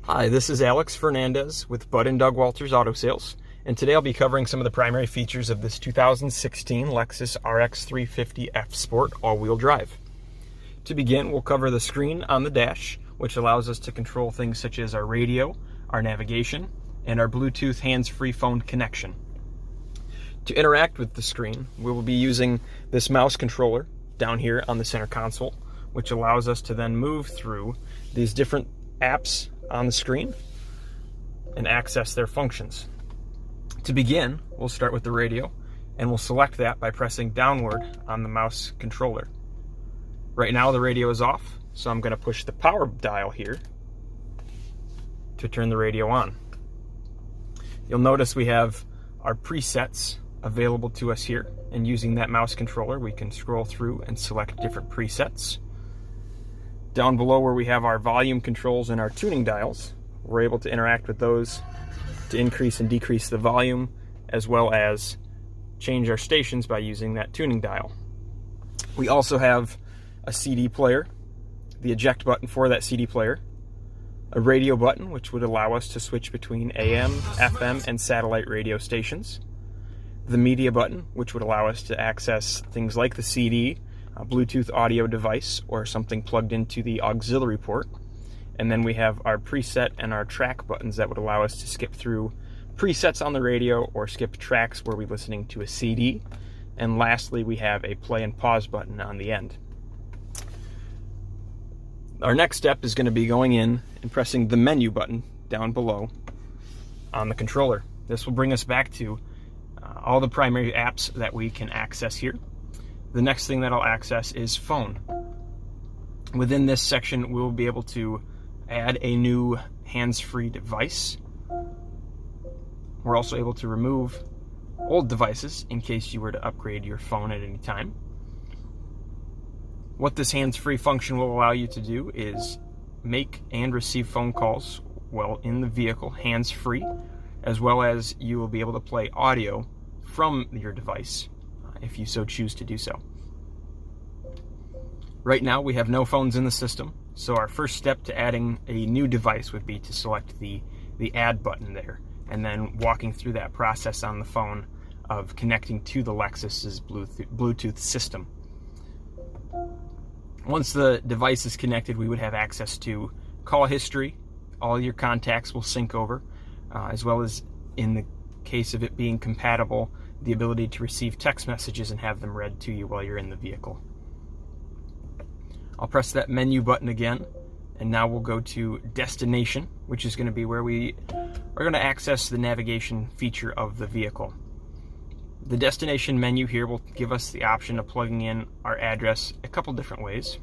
Hi, this is Alex Fernandez with Bud and Doug Walters Auto Sales, and today I'll be covering some of the primary features of this 2016 Lexus RX350 F Sport all-wheel drive. To begin, we'll cover the screen on the dash, which allows us to control things such as our radio, our navigation, and our Bluetooth hands-free phone connection. To interact with the screen, we will be using this mouse controller down here on the center console, which allows us to then move through these different apps on the screen and access their functions. To begin, we'll start with the radio, and we'll select that by pressing downward on the mouse controller. Right now the radio is off, so I'm going to push the power dial here to turn the radio on. You'll notice we have our presets available to us here, and using that mouse controller we can scroll through and select different presets. Down below where we have our volume controls and our tuning dials, we're able to interact with those to increase and decrease the volume, as well as change our stations by using that tuning dial. We also have a CD player, the eject button for that CD player, a radio button which would allow us to switch between AM, FM, and satellite radio stations, the media button which would allow us to access things like the CD, a Bluetooth audio device, or something plugged into the auxiliary port. And then we have our preset and our track buttons that would allow us to skip through presets on the radio or skip tracks where we're listening to a CD. And lastly, we have a play and pause button on the end. Our next step is going to be going in and pressing the menu button down below on the controller. This will bring us back to all the primary apps that we can access here. The next thing that I'll access is phone. Within this section, we'll be able to add a new hands-free device. We're also able to remove old devices in case you were to upgrade your phone at any time. What this hands-free function will allow you to do is make and receive phone calls while in the vehicle hands-free, as well as you will be able to play audio from your device if you so choose to do so. Right now we have no phones in the system, so our first step to adding a new device would be to select the add button there, and then walking through that process on the phone of connecting to the Lexus's Bluetooth system. Once the device is connected, we would have access to call history. All your contacts will sync over, as well as, in the case of it being compatible, the ability to receive text messages and have them read to you while you're in the vehicle. I'll press that menu button again, and now we'll go to destination, which is going to be where we are going to access the navigation feature of the vehicle. The destination menu here will give us the option of plugging in our address a couple different ways.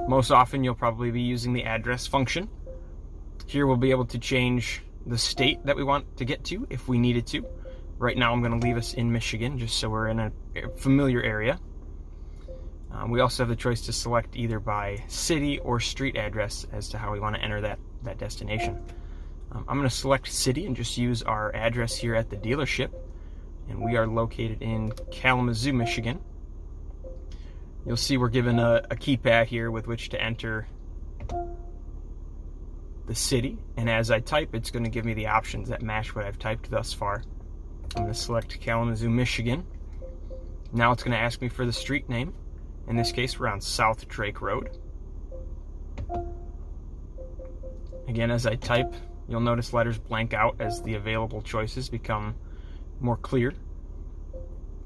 Most often you'll probably be using the address function. Here we'll be able to change the state that we want to get to if we needed to. Right now I'm going to leave us in Michigan just so we're in a familiar area. We also have the choice to select either by city or street address as to how we want to enter that destination. I'm going to select city and just use our address here at the dealership, and we are located in Kalamazoo, Michigan. You'll see we're given a keypad here with which to enter the city, and as I type, it's going to give me the options that match what I've typed thus far. I'm going to select Kalamazoo, Michigan. Now it's going to ask me for the street name. In this case, we're on South Drake Road. Again, as I type, you'll notice letters blank out as the available choices become more clear.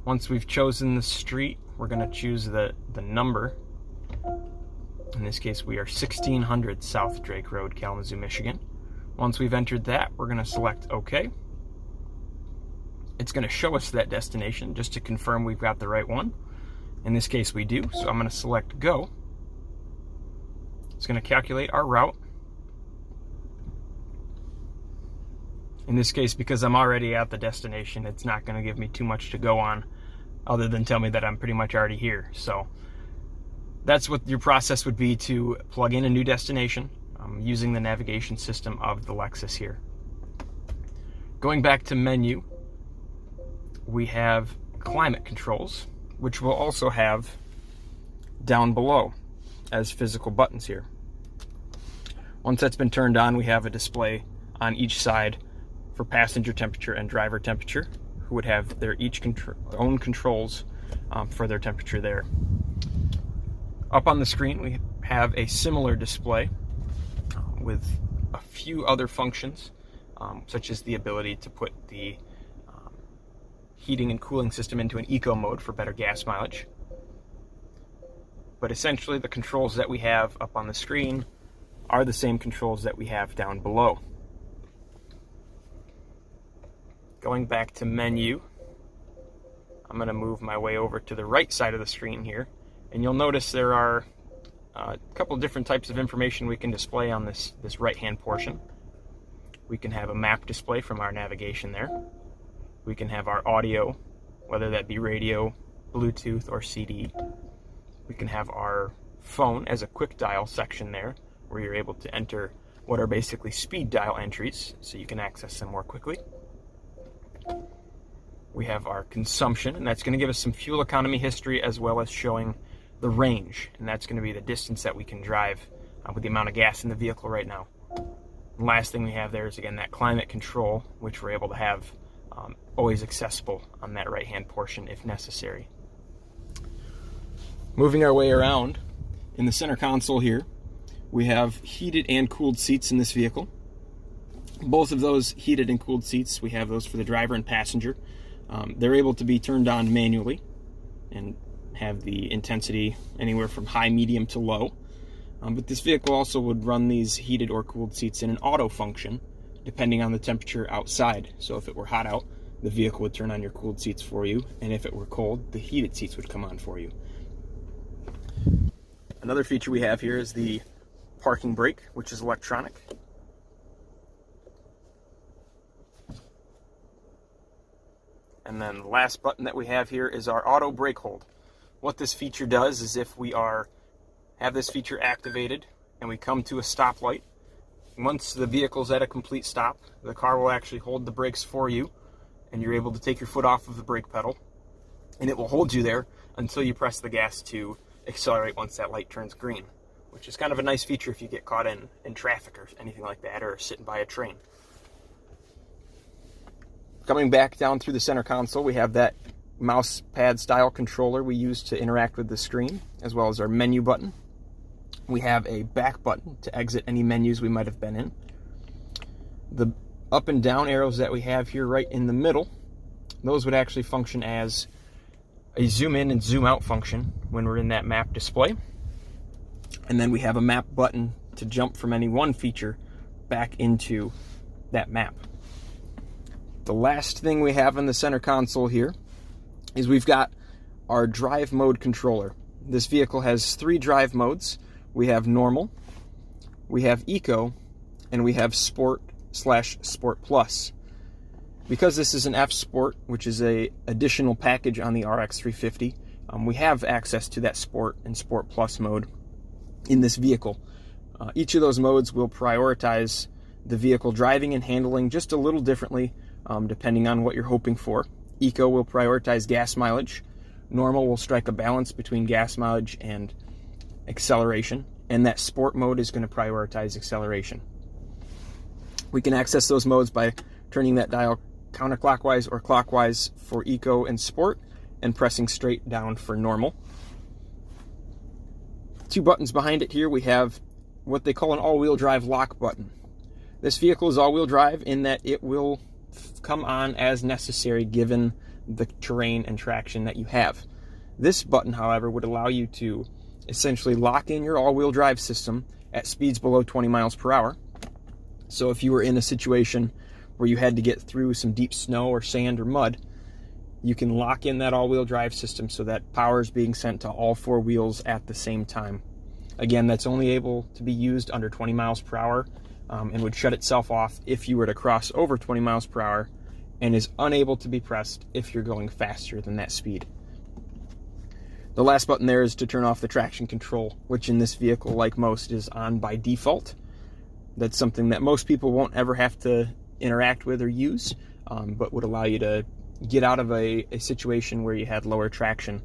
Once we've chosen the street, we're going to choose the number. In this case, we are 1600 South Drake Road, Kalamazoo, Michigan. Once we've entered that, we're going to select OK. It's going to show us that destination just to confirm we've got the right one. In this case, we do, so I'm going to select Go. It's going to calculate our route. In this case, because I'm already at the destination, it's not going to give me too much to go on other than tell me that I'm pretty much already here. So that's what your process would be to plug in a new destination using the navigation system of the Lexus here. Going back to menu, we have climate controls, which we'll also have down below as physical buttons here. Once that's been turned on, we have a display on each side for passenger temperature and driver temperature, who would have their own controls for their temperature there. Up on the screen, we have a similar display with a few other functions, such as the ability to put the heating and cooling system into an eco mode for better gas mileage. But essentially, the controls that we have up on the screen are the same controls that we have down below. Going back to menu, I'm going to move my way over to the right side of the screen here, and you'll notice there are a couple different types of information we can display on this right-hand portion. We can have a map display from our navigation there. We can have our audio, whether that be radio, Bluetooth, or CD. We can have our phone as a quick dial section there, where you're able to enter what are basically speed dial entries, so you can access them more quickly. We have our consumption, and that's going to give us some fuel economy history, as well as showing the range, and that's going to be the distance that we can drive with the amount of gas in the vehicle right now. And last thing we have there is, again, that climate control, which we're able to have always accessible on that right-hand portion if necessary. Moving our way around, in the center console here, we have heated and cooled seats in this vehicle. Both of those heated and cooled seats, we have those for the driver and passenger. They're able to be turned on manually and have the intensity anywhere from high, medium to low. But this vehicle also would run these heated or cooled seats in an auto function, depending on the temperature outside. So if it were hot out, the vehicle would turn on your cooled seats for you, and if it were cold, the heated seats would come on for you. Another feature we have here is the parking brake, which is electronic. And then the last button that we have here is our auto brake hold. What this feature does is, if we have this feature activated and we come to a stoplight, once the vehicle's at a complete stop, the car will actually hold the brakes for you, and you're able to take your foot off of the brake pedal, and it will hold you there until you press the gas to accelerate once that light turns green, which is kind of a nice feature if you get caught in traffic or anything like that, or sitting by a train. Coming back down through the center console, we have that mouse pad style controller we use to interact with the screen, as well as our menu button. We have a back button to exit any menus we might have been in. The up and down arrows that we have here right in the middle, those would actually function as a zoom in and zoom out function when we're in that map display. And then we have a map button to jump from any one feature back into that map. The last thing we have in the center console here is we've got our drive mode controller. This vehicle has 3 drive modes. We have normal, we have eco, and we have sport/sport plus. Because this is an F Sport, which is an additional package on the RX350, we have access to that sport and sport plus mode in this vehicle. Each of those modes will prioritize the vehicle driving and handling just a little differently, depending on what you're hoping for. Eco will prioritize gas mileage. Normal will strike a balance between gas mileage and acceleration. And that sport mode is going to prioritize acceleration. We can access those modes by turning that dial counterclockwise or clockwise for eco and sport, and pressing straight down for normal. 2 buttons behind it here, we have what they call an all-wheel drive lock button. This vehicle is all-wheel drive in that it will come on as necessary given the terrain and traction that you have. This button, however, would allow you to essentially lock in your all-wheel drive system at speeds below 20 miles per hour. So if you were in a situation where you had to get through some deep snow or sand or mud, you can lock in that all-wheel drive system so that power is being sent to all 4 wheels at the same time. Again, that's only able to be used under 20 miles per hour and would shut itself off if you were to cross over 20 miles per hour, and is unable to be pressed if you're going faster than that speed. The last button there is to turn off the traction control, which in this vehicle, like most, is on by default. That's something that most people won't ever have to interact with or use, but would allow you to get out of a situation where you had lower traction,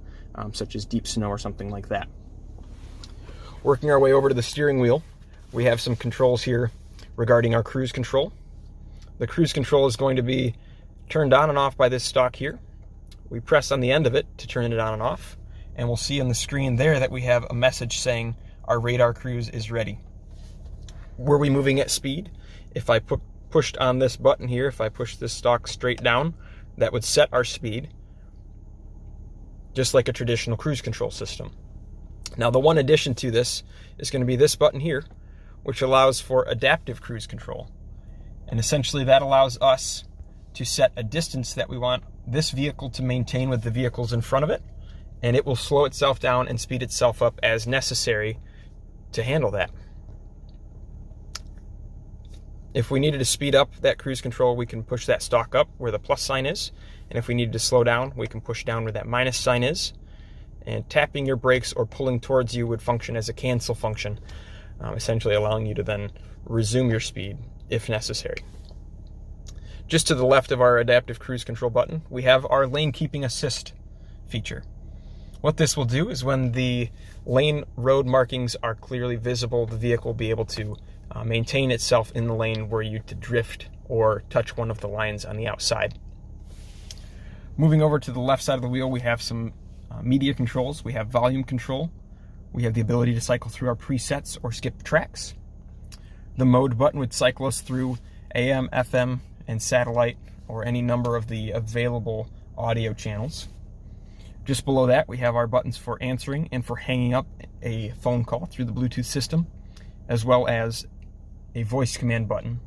such as deep snow or something like that. Working our way over to the steering wheel, we have some controls here regarding our cruise control. The cruise control is going to be turned on and off by this stalk here. We press on the end of it to turn it on and off, and we'll see on the screen there that we have a message saying our radar cruise is ready. Were we moving at speed? If I pushed on this button here, if I push this stalk straight down, that would set our speed, just like a traditional cruise control system. Now, the one addition to this is going to be this button here, which allows for adaptive cruise control. And essentially that allows us to set a distance that we want this vehicle to maintain with the vehicles in front of it, and it will slow itself down and speed itself up as necessary to handle that. If we needed to speed up that cruise control, we can push that stalk up where the plus sign is, and if we needed to slow down, we can push down where that minus sign is. And tapping your brakes or pulling towards you would function as a cancel function, essentially allowing you to then resume your speed if necessary. Just to the left of our adaptive cruise control button, we have our lane keeping assist feature. What this will do is when the lane road markings are clearly visible, the vehicle will be able to maintain itself in the lane were you to drift or touch one of the lines on the outside. Moving over to the left side of the wheel, we have some media controls. We have volume control. We have the ability to cycle through our presets or skip tracks. The mode button would cycle us through AM, FM, and satellite, or any number of the available audio channels. Just below that, we have our buttons for answering and for hanging up a phone call through the Bluetooth system, as well as a voice command button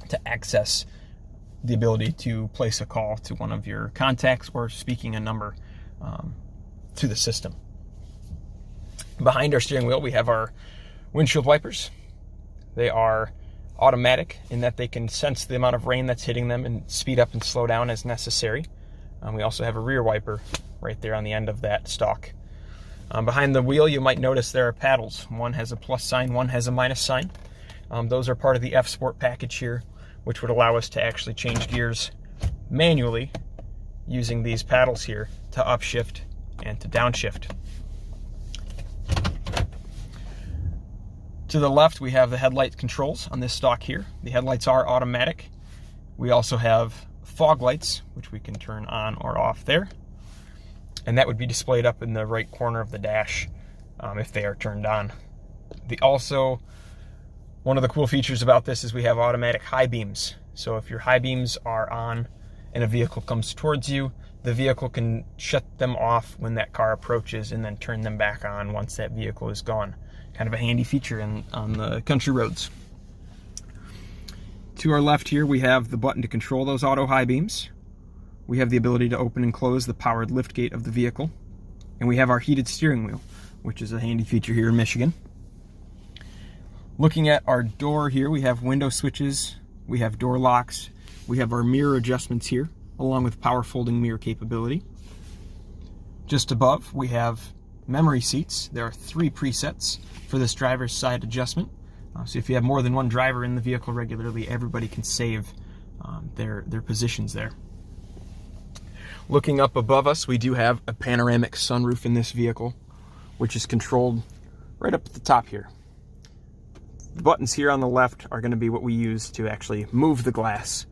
to access the ability to place a call to one of your contacts or speaking a number to the system. Behind our steering wheel, we have our windshield wipers. They are automatic in that they can sense the amount of rain that's hitting them and speed up and slow down as necessary. We also have a rear wiper right there on the end of that stalk. Behind the wheel, you might notice there are paddles. One has a plus sign, one has a minus sign. Those are part of the F Sport package here, which would allow us to actually change gears manually using these paddles here to upshift and to downshift. To the left, we have the headlight controls on this stalk here. The headlights are automatic. We also have fog lights, which we can turn on or off there. And that would be displayed up in the right corner of the dash if they are turned on. One of the cool features about this is we have automatic high beams. So if your high beams are on and a vehicle comes towards you, the vehicle can shut them off when that car approaches and then turn them back on once that vehicle is gone. Kind of a handy feature on the country roads. To our left here, we have the button to control those auto high beams. We have the ability to open and close the powered liftgate of the vehicle. And we have our heated steering wheel, which is a handy feature here in Michigan. Looking at our door here, we have window switches, we have door locks, we have our mirror adjustments here, along with power folding mirror capability. Just above, we have memory seats. There are 3 presets for this driver's side adjustment. So if you have more than one driver in the vehicle regularly, everybody can save their positions there. Looking up above us, we do have a panoramic sunroof in this vehicle, which is controlled right up at the top here. The buttons here on the left are going to be what we use to actually move the glass.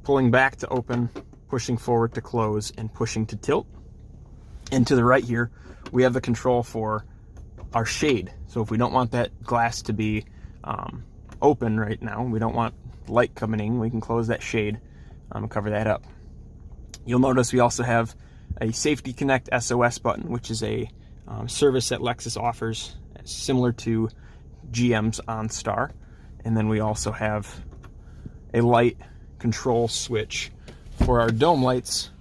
Pulling back to open, pushing forward to close, and pushing to tilt. And to the right here, we have the control for our shade. So if we don't want that glass to be open right now, we don't want light coming in, we can close that shade and cover that up. You'll notice we also have a Safety Connect SOS button, which is a service that Lexus offers similar to GM's OnStar. And then we also have a light control switch for our dome lights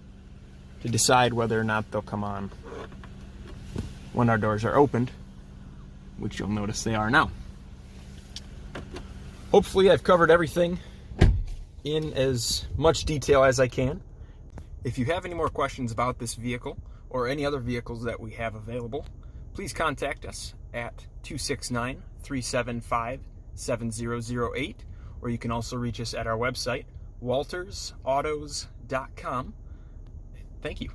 to decide whether or not they'll come on when our doors are opened, which you'll notice they are now. Hopefully I've covered everything in as much detail as I can. If you have any more questions about this vehicle or any other vehicles that we have available, please contact us at 269-375-7008, or you can also reach us at our website, waltersautos.com. Thank you.